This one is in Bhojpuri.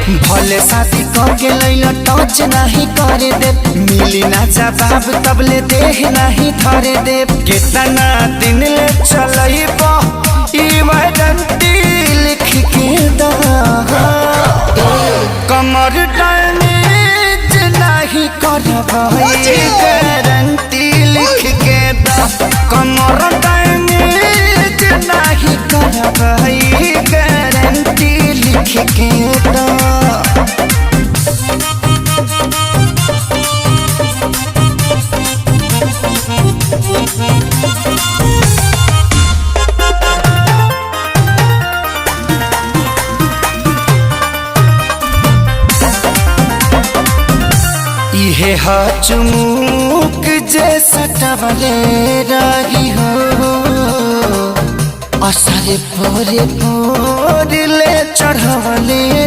भले शादी करके लैला टच नहीं करे दे, मिली ना जवाब तबले देह नहीं धरे दे। कितना दिन ले चलइबो ई वारंटी लिख के दा, कमर डैमेज नहीं करबई गारंटी लिख के दा, कमर डैमेज नहीं करबई गारंटी लिख के दा। इहे चुमुक जैसा टवले रही हो, असरे पोरे पोर ले चढ़वले